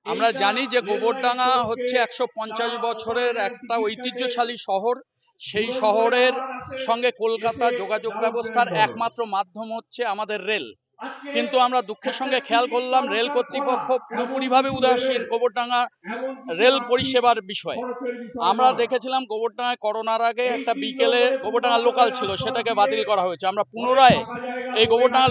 আমরা জানি যে গোবরডাঙ্গা হচ্ছে ১৫০ বছরের একটা ঐতিহ্যশালী শহর। সেই শহরের সঙ্গে কলকাতা যোগাযোগ ব্যবস্থার একমাত্র মাধ্যম হচ্ছে আমাদের রেল। কিন্তু আমরা দুঃখের সঙ্গে খেয়াল করলাম রেল কর্তৃপক্ষ পুরোপুরিভাবে উদাসীন গোবরডাঙ্গা রেল পরিষেবার বিষয়ে। আমরা দেখেছিলাম গোবরডাঙ্গায় করোনার আগে একটা বিকেলে গোবরডাঙ্গা লোকাল ছিল, সেটাকে বাতিল করা হয়েছে। আমরা পুনরায় এই গোবরডাঙ্গা